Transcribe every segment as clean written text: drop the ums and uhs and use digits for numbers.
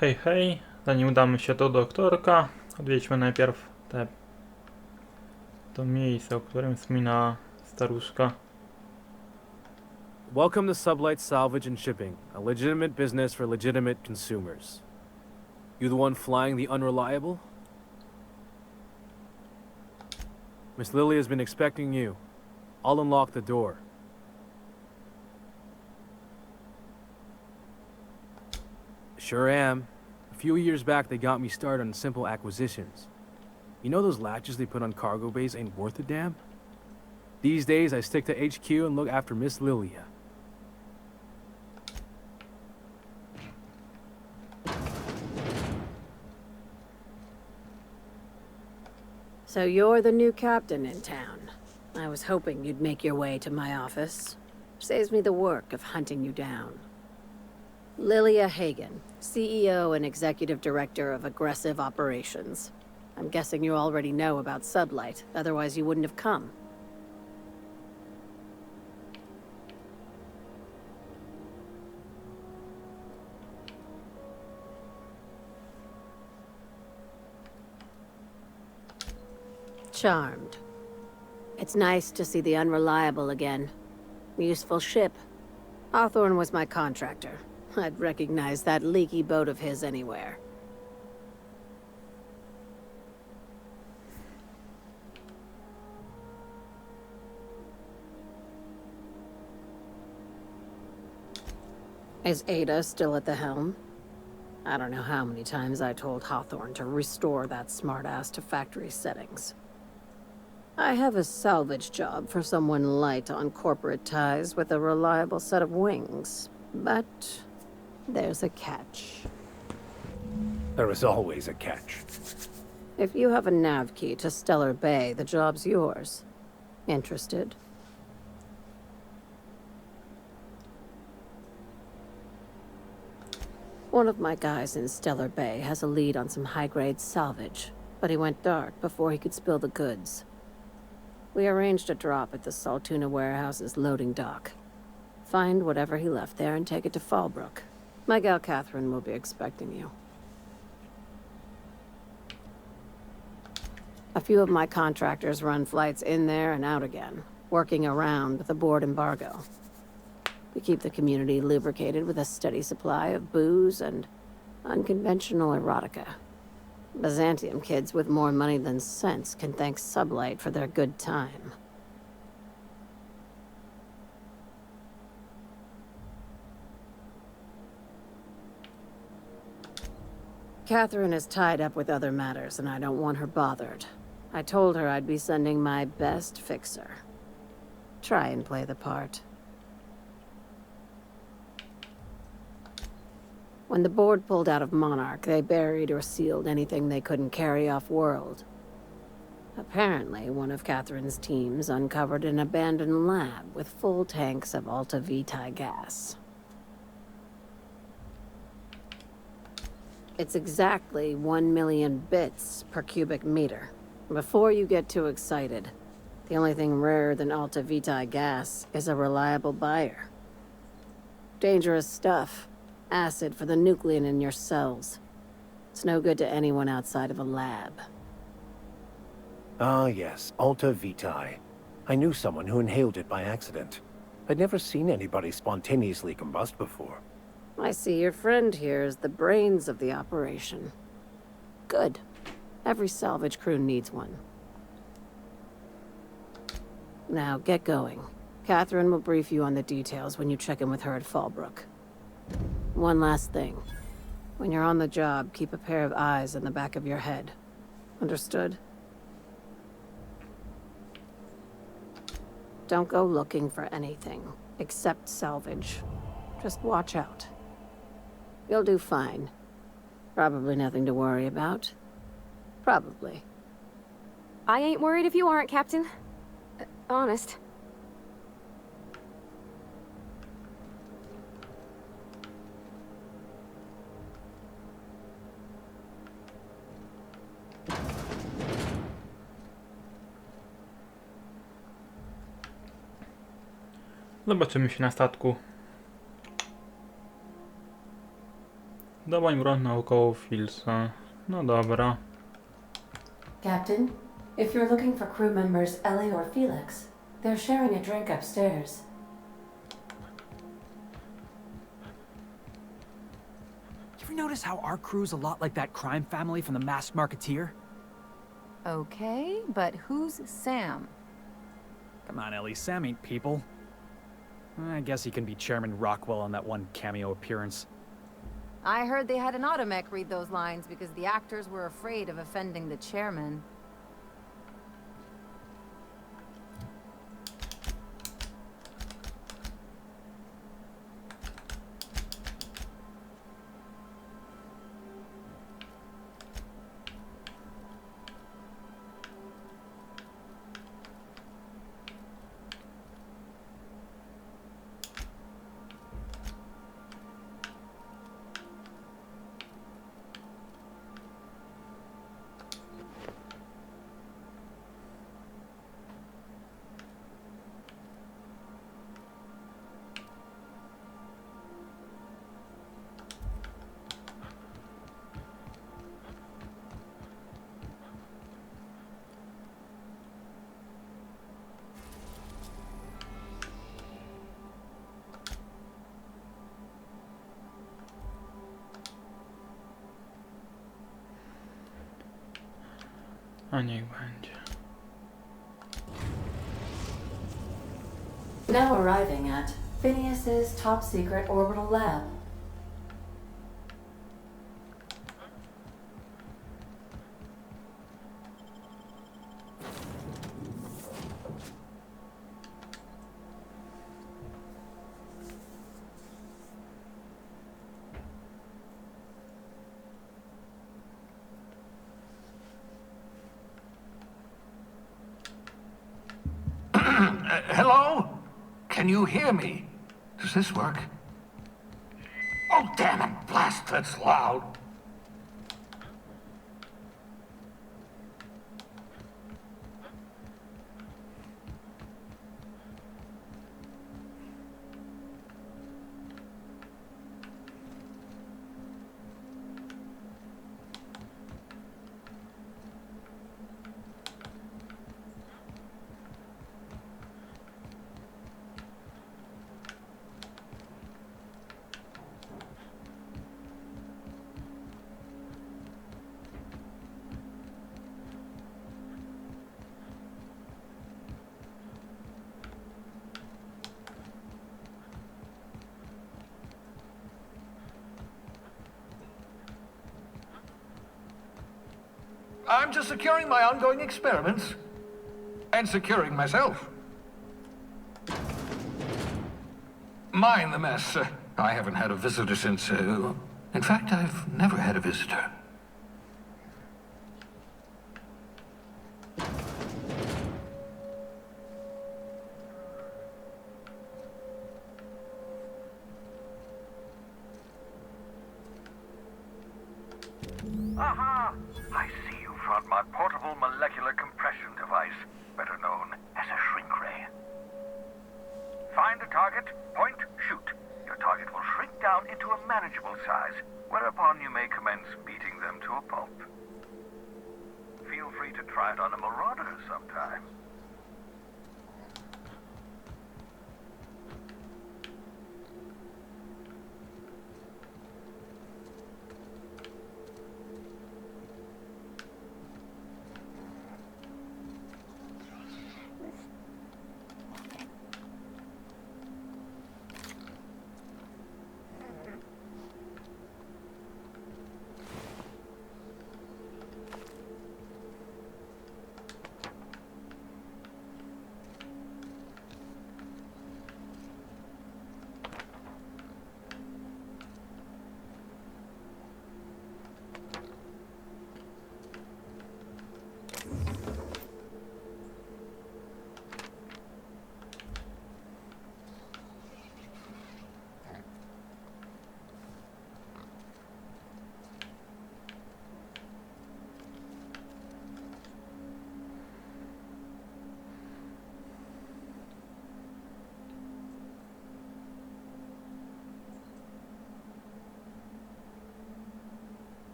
Hej, hej, zanim udamy się do doktorka, odwiedźmy najpierw to miejsce, o którym wspomina staruszka. Welcome to Sublight Salvage and Shipping, a legitimate business for legitimate consumers. You the one flying the Unreliable? Miss Lily has been expecting you. I'll unlock the door. Sure am. A few years back, they got me started on simple acquisitions. You know those latches they put on cargo bays ain't worth a damn? These days, I stick to HQ and look after Miss Lilia. So you're the new captain in town. I was hoping you'd make your way to my office. Saves me the work of hunting you down. Lilia Hagen, CEO and Executive Director of Aggressive Operations. I'm guessing you already know about Sublight, otherwise you wouldn't have come. Charmed. It's nice to see the Unreliable again. Useful ship. Hawthorne was my contractor. I'd recognize that leaky boat of his anywhere. Is Ada still at the helm? I don't know how many times I told Hawthorne to restore that smartass to factory settings. I have a salvage job for someone light on corporate ties with a reliable set of wings, but there's a catch. There is always a catch. If you have a nav key to Stellar Bay, the job's yours. Interested? One of my guys in Stellar Bay has a lead on some high-grade salvage, but he went dark before he could spill the goods. We arranged a drop at the Saltuna warehouse's loading dock. Find whatever he left there and take it to Fallbrook. My gal Catherine will be expecting you. A few of my contractors run flights in there and out again, working around the board embargo. We keep the community lubricated with a steady supply of booze and unconventional erotica. Byzantium kids with more money than sense can thank Sublight for their good time. Catherine is tied up with other matters, and I don't want her bothered. I told her I'd be sending my best fixer. Try and play the part. When the board pulled out of Monarch, they buried or sealed anything they couldn't carry off-world. Apparently, one of Catherine's teams uncovered an abandoned lab with full tanks of Alta Vitae gas. It's exactly 1 million bits per cubic meter. Before you get too excited, the only thing rarer than Alta Vitae gas is a reliable buyer. Dangerous stuff. Acid for the nuclein in your cells. It's no good to anyone outside of a lab. Ah, yes, Alta Vitae. I knew someone who inhaled it by accident. I'd never seen anybody spontaneously combust before. I see your friend here is the brains of the operation. Good. Every salvage crew needs one. Now, get going. Catherine will brief you on the details when you check in with her at Fallbrook. One last thing. When you're on the job, keep a pair of eyes in the back of your head. Understood? Don't go looking for anything, except salvage. Just watch out. You'll do fine. Probably nothing to worry about. Probably. I ain't worried if you aren't, Captain. Honest. Zobaczymy się na statku. Dawaj broń naukową Filsa. No dobra. Captain, if you're looking for crew members Ellie or Felix, they're sharing a drink upstairs. You ever notice how our crew's a lot like that crime family from The Masked Marketeer? Okay, but who's Sam? Come on, Ellie, Sam ain't people. I guess he can be Chairman Rockwell on that one cameo appearance. I heard they had an automech read those lines because the actors were afraid of offending the chairman. A niech będzie. Now arriving at Phineas's top secret orbital lab. Hello? Can you hear me? Does this work? Oh, damn it, blast, that's loud. I'm just securing my ongoing experiments. And securing myself. Mind the mess. I haven't had a visitor since, in fact, I've never had a visitor. Aha! I see you found my portable molecular compression device, better known as a shrink ray. Find a target, point, shoot. Your target will shrink down into a manageable size, whereupon you may commence beating them to a pulp. Feel free to try it on a marauder sometime.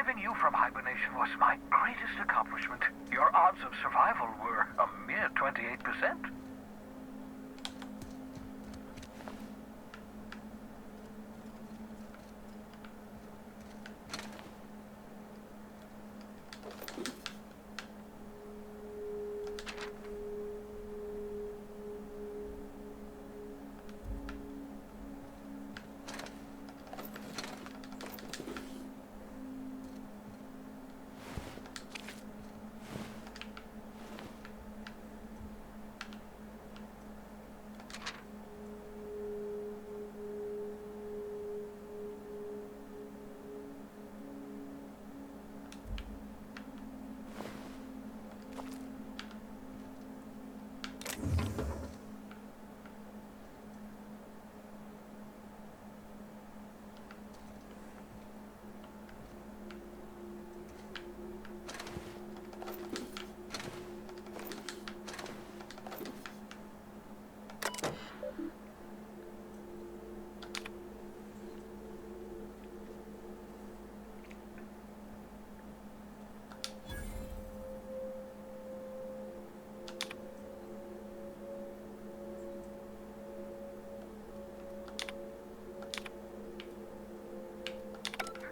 Reviving you from hibernation was my greatest accomplishment. Your odds of survival were a mere 28%.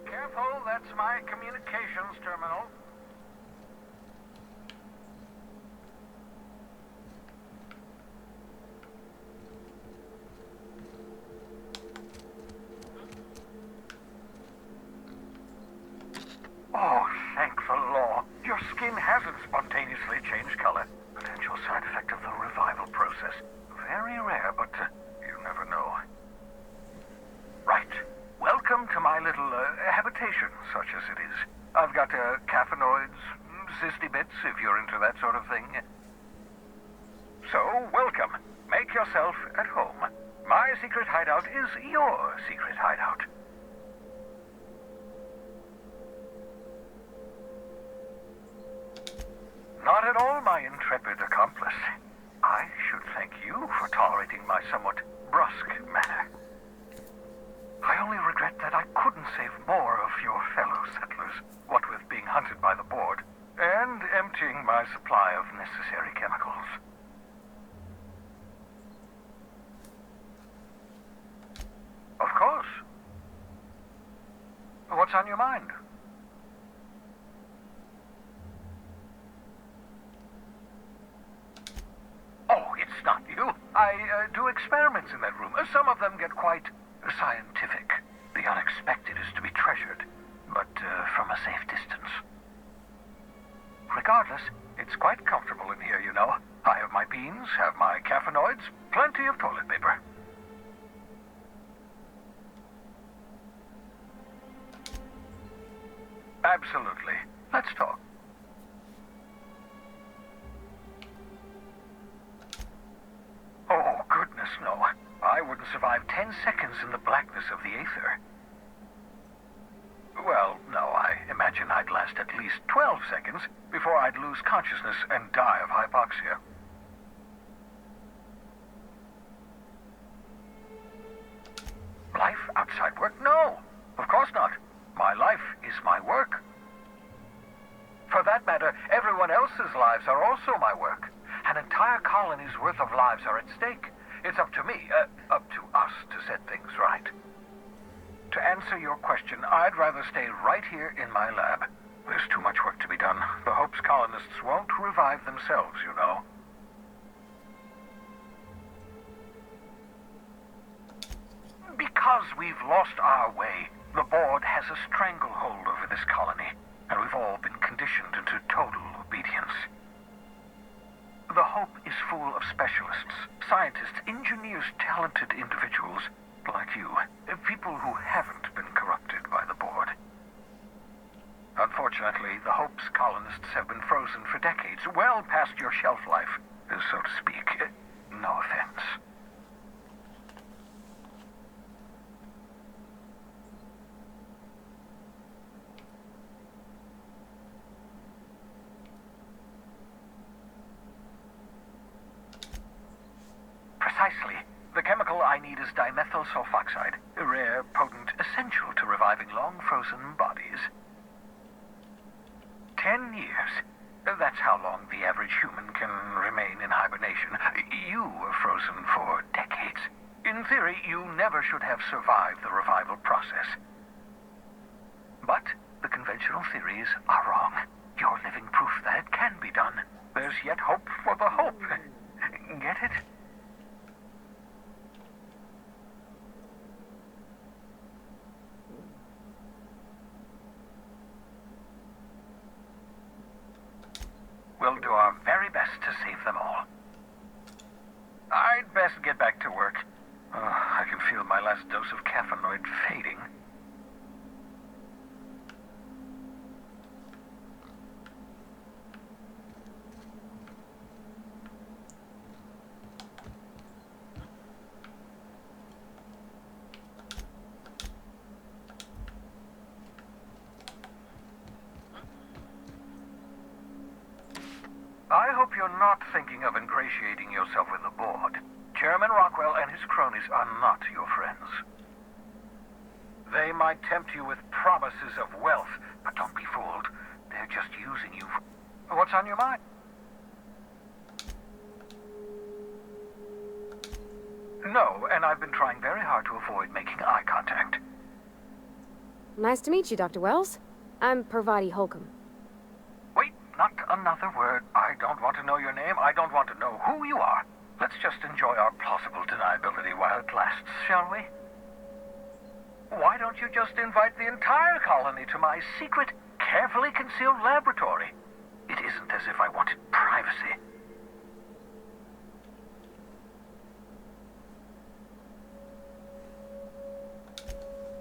Careful, that's my communications terminal. Oh, thank the law. Your skin hasn't spontaneously changed color. Potential side effect of the revival process. Very rare, but you never know. Right. Welcome to my little habitation, such as it is. I've got caffeinoids, cysty bits, if you're into that sort of thing. So, welcome. Make yourself at home. My secret hideout is your secret hideout. Not at all, my intrepid accomplice. I should thank you for tolerating my somewhat brusque manner. I only regret that I couldn't save more of your fellow settlers, what with being hunted by the board, and emptying my supply of necessary chemicals. Of course. What's on your mind? Oh, it's not you. I do experiments in that room. Some of them get quite scientific. The unexpected is to be treasured, but from a safe distance. Regardless, it's quite comfortable in here, you know. I have my beans, have my caffeinoids, plenty of toilet paper. Absolutely. Let's talk. Oh, goodness, no. I wouldn't survive 10 seconds in the blackness of the aether. Well, no, I imagine I'd last at least 12 seconds before I'd lose consciousness and die of hypoxia. Life outside work? No, of course not. My life is my work. For that matter, everyone else's lives are also my work. An entire colony's worth of lives are at stake. It's up to me, up to us to set things right. To answer your question, I'd rather stay right here in my lab. There's too much work to be done. The Hope's colonists won't revive themselves, you know. Because we've lost our way, the board has a stranglehold over this colony, and we've all been conditioned into total obedience. The Hope is full of specialists, scientists, engineers, talented individuals like you. People who haven't been corrupted by the board. Unfortunately, the Hope's colonists have been frozen for decades, well past your shelf life, so to speak. No offense. Precisely. The chemical I need is dimethyl sulfoxide, rare, potent, essential to reviving long-frozen bodies. 10 years. That's how long the average human can remain in hibernation. You were frozen for decades. In theory, you never should have survived the revival process. But the conventional theories are wrong. You're living proof that it can be done. There's yet hope for the hope. Get it? We'll do our very best to save them all. I'd best get back to work. I can feel my last dose of caffeinoid fading. I hope you're not thinking of ingratiating yourself with the board. Chairman Rockwell and his cronies are not your friends. They might tempt you with promises of wealth, but don't be fooled. They're just using you for... What's on your mind? No, and I've been trying very hard to avoid making eye contact. Nice to meet you, Dr. Wells. I'm Parvati Holcomb. Wait, not another word. I don't want to know your name. I don't want to know who you are. Let's just enjoy our plausible deniability while it lasts, shall we? Why don't you just invite the entire colony to my secret, carefully concealed laboratory? It isn't as if I wanted privacy.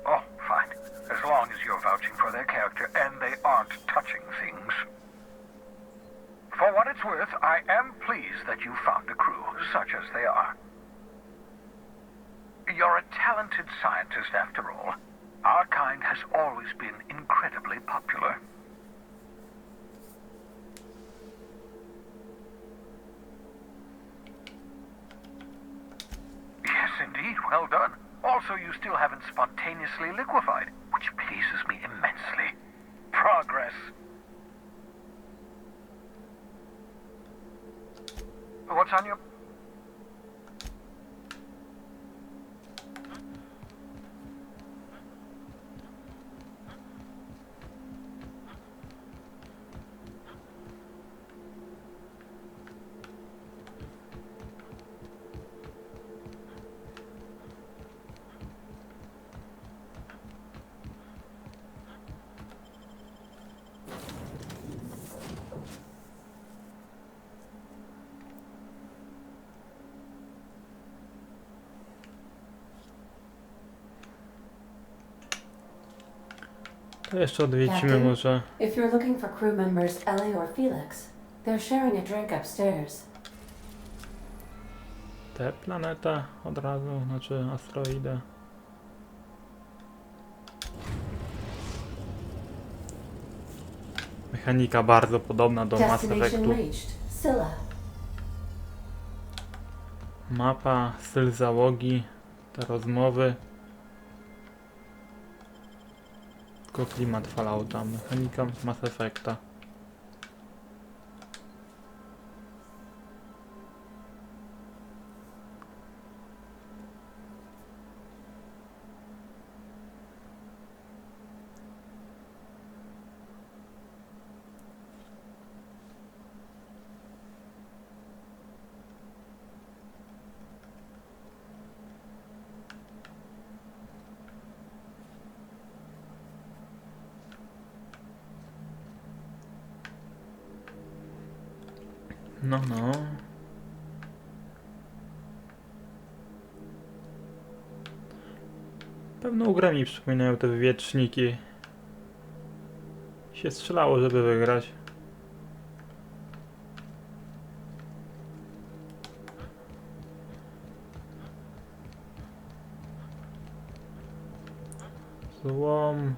Oh, fine. As long as you're vouching for their character and they aren't touching things. For what it's worth, I am pleased that you found a crew, such as they are. You're a talented scientist, after all. Our kind has always been incredibly popular. Yes, indeed, well done. Also, you still haven't spontaneously liquefied, which pleases me immensely. Progress. What's on your... To jeszcze odwiedzimy Captain, może. if you're looking for crew members Ellie or Felix, they're sharing a drink upstairs. Tę planetę od razu, znaczy asteroidę. Mechanika bardzo podobna do Mass Destination Effectu. reached. Scylla. Mapa, styl załogi, te rozmowy. Tylko klimat Fallouta, mechanika Mass Effecta. No, no. Pewną grę mi przypominają te wywieczniki. Się strzelało, żeby wygrać. Złom.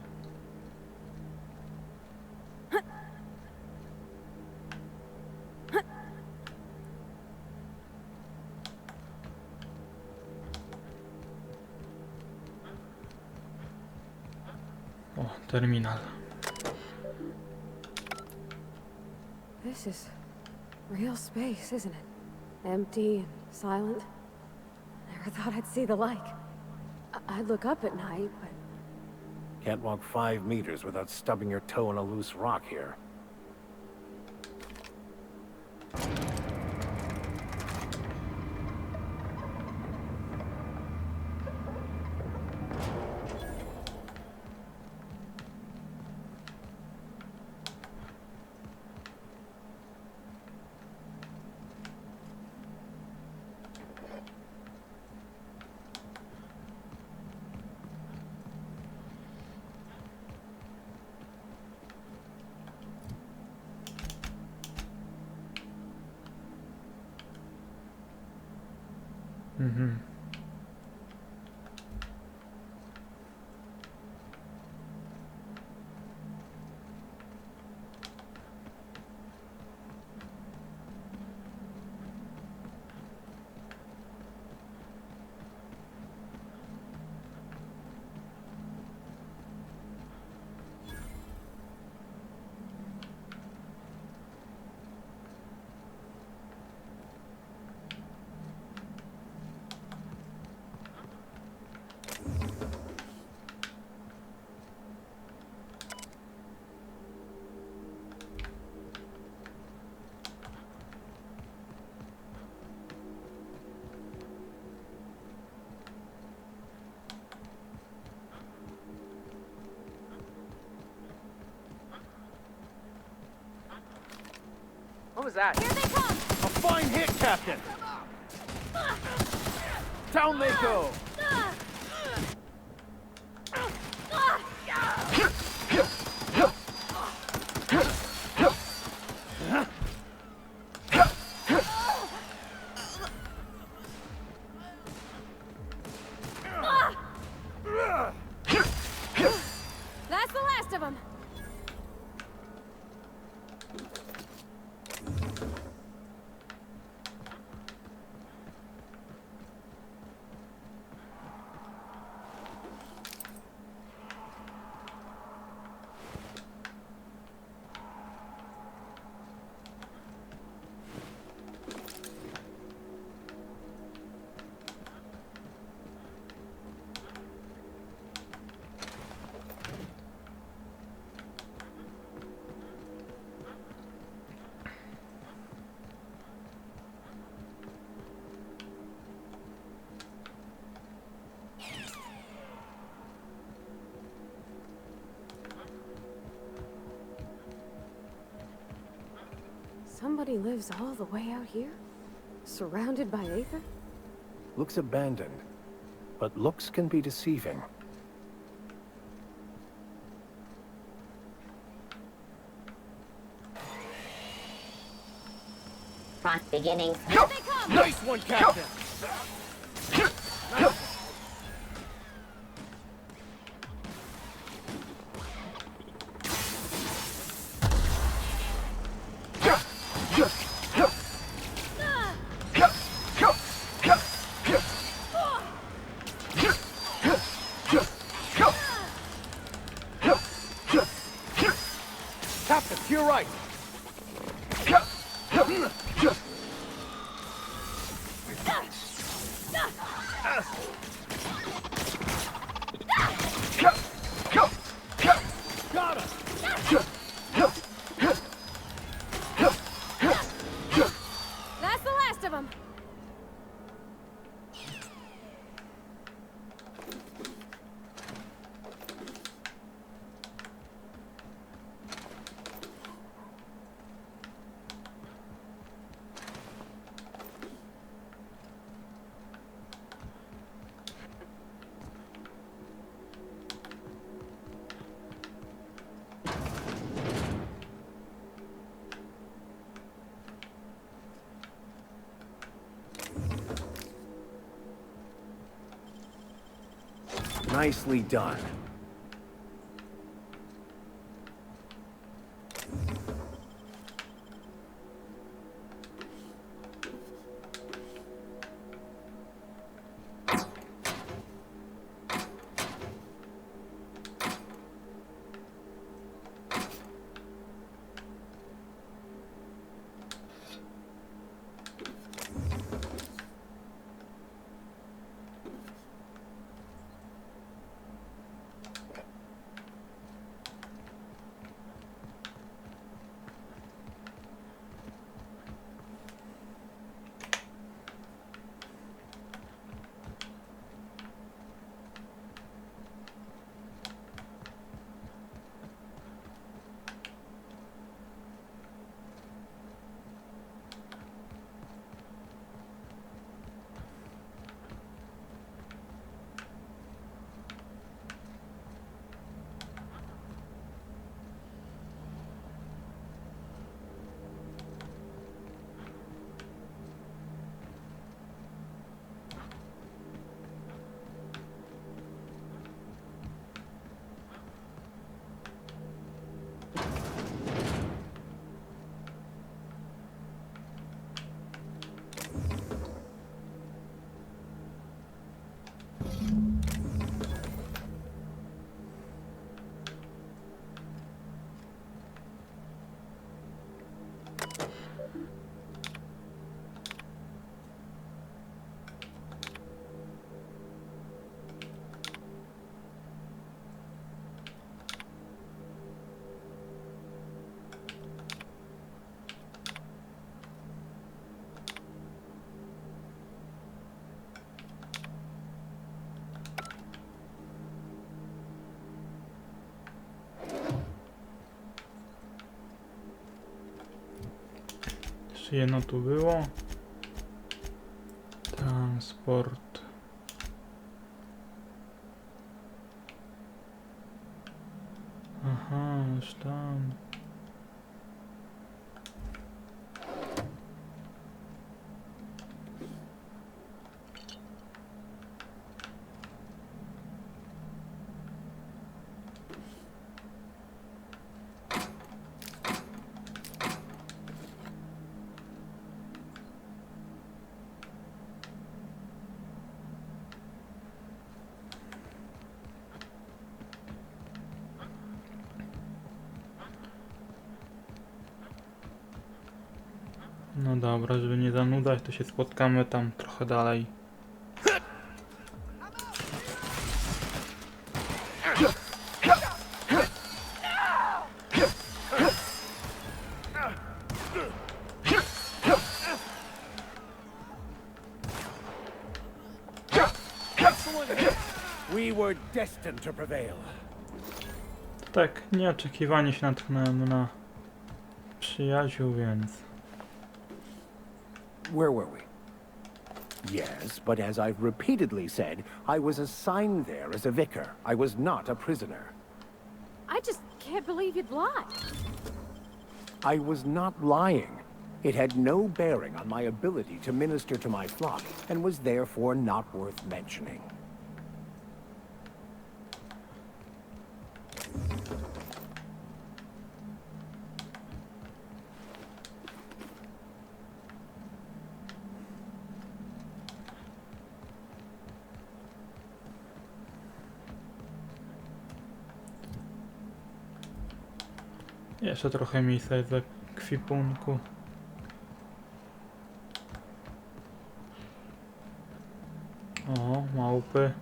O, terminal. This is real space, isn't it? Empty and silent. Never thought I'd see the like. I'd look up at night, but Can't walk 5 meters without stubbing your toe on a loose rock here. Mhm. What was that? here they come! A fine hit, Captain! Down they go! That's the last of them! Somebody lives all the way out here? Surrounded by Aether? Looks abandoned, but looks can be deceiving. Clock beginning. Here they come! Nice one, Captain! Captain, to your right! Got him! That's the last of them! Nicely done. Jeszcze jedno tu było. Transport. Aha, już tam. No dobra, żeby nie zanudzać, to się spotkamy tam trochę dalej. We were destined to prevail. Tak, nieoczekiwanie się natknąłem na przyjaciół, więc... Where were we? Yes, but as I've repeatedly said, I was assigned there as a vicar. I was not a prisoner. I just can't believe you'd lie. I was not lying. It had no bearing on my ability to minister to my flock, and was therefore not worth mentioning. Jeszcze trochę miejsca jest w ekwipunku. O, małpy.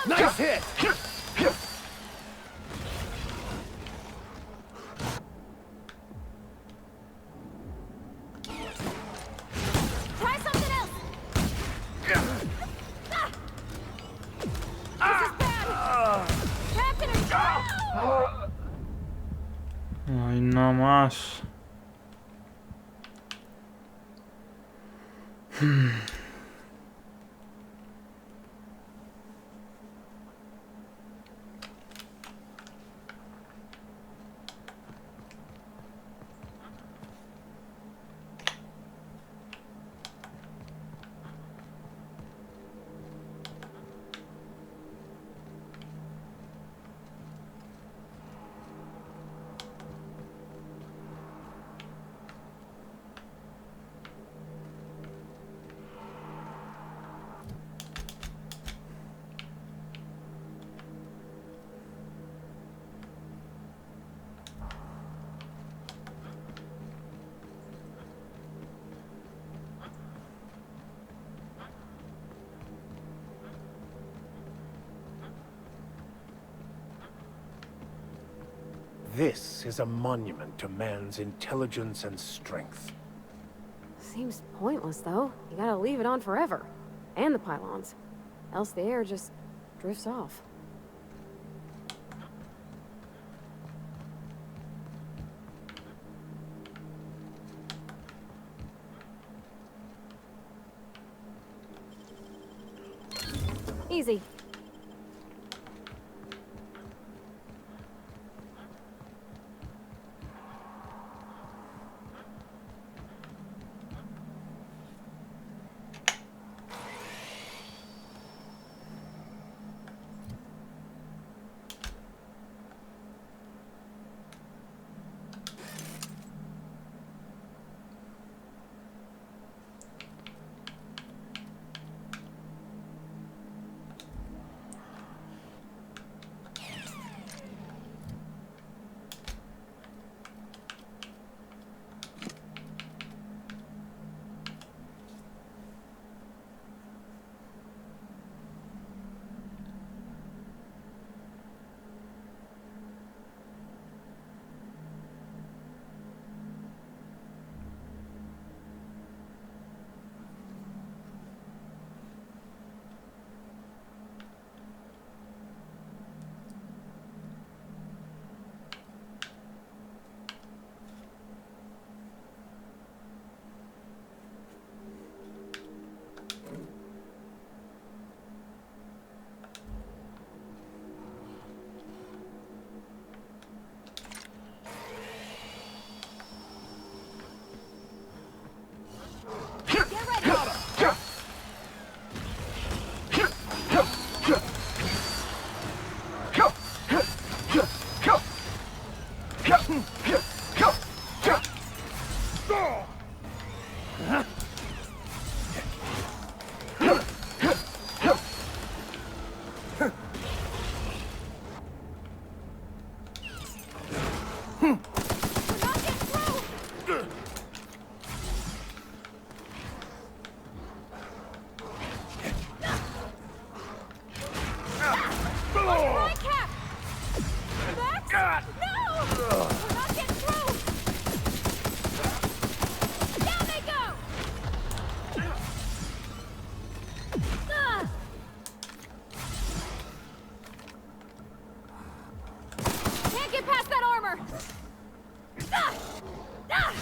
Nice hit! Try something else! This is bad! Captain, No i no masz. This is a monument to man's intelligence and strength. Seems pointless, though. You gotta leave it on forever. And the pylons. Else the air just drifts off. Easy. not getting through! Right, Cap! Max? No! We're not getting through! Down they go! Ah! Can't get past that armor! Ah! Ah!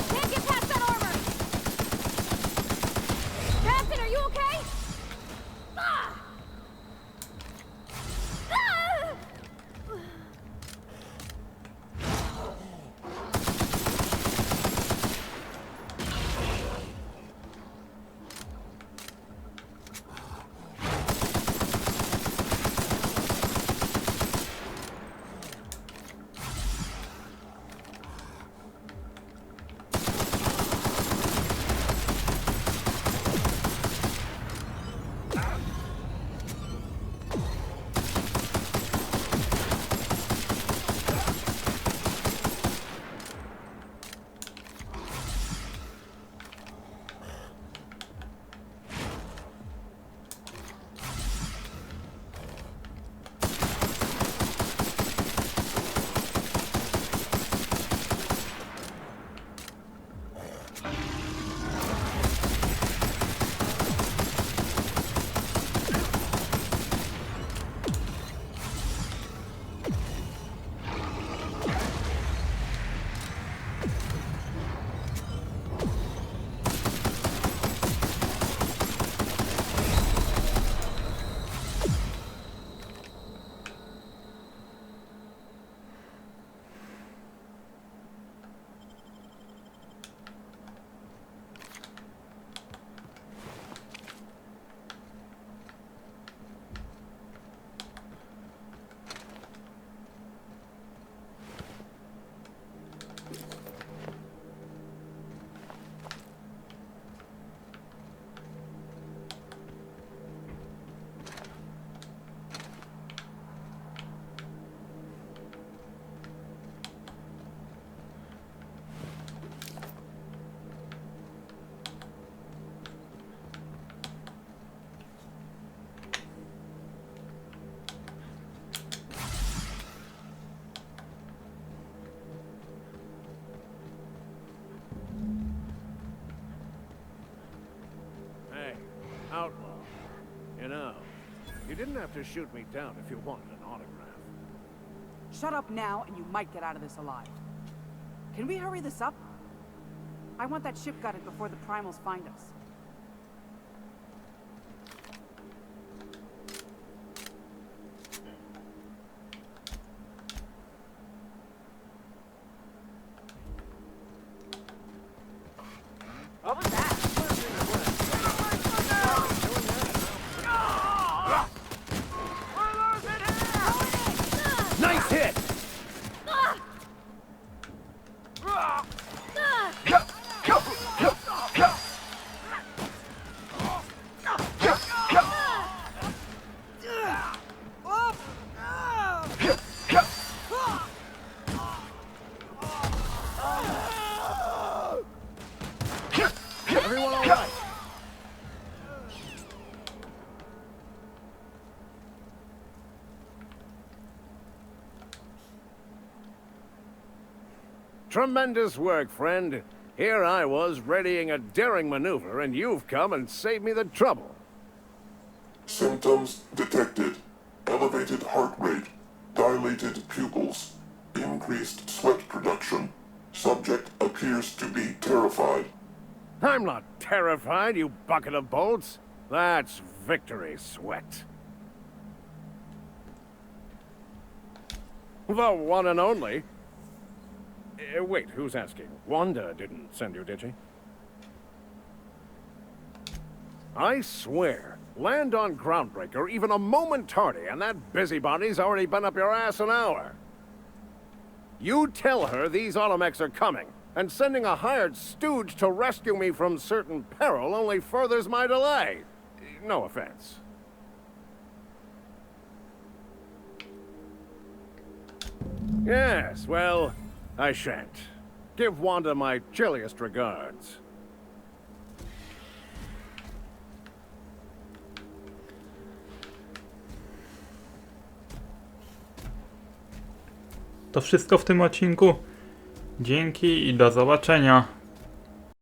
Can't get past that armor! Captain, are you okay? Ah! Ah! Outlaw. You know, you didn't have to shoot me down if you wanted an autograph. Shut up now, and you might get out of this alive. Can we hurry this up? I want that ship gutted before the primals find us. What was that? Nice hit! Everyone all right? Tremendous work, friend. Here I was readying a daring maneuver, and you've come and saved me the trouble. Symptoms detected. Elevated heart rate, dilated pupils, increased sweat production. Subject appears to be terrified. I'm not terrified, you bucket of bolts. That's victory sweat. The one and only. Wait, who's asking? Wanda didn't send you, did she? I swear, land on Groundbreaker even a moment tardy, and that busybody's already been up your ass an hour. You tell her these automechs are coming, and sending a hired stooge to rescue me from certain peril only furthers my delay. No offense. Yes, well, I shan't. Give Wanda my chilliest regards. To wszystko w tym odcinku. Dzięki i do zobaczenia.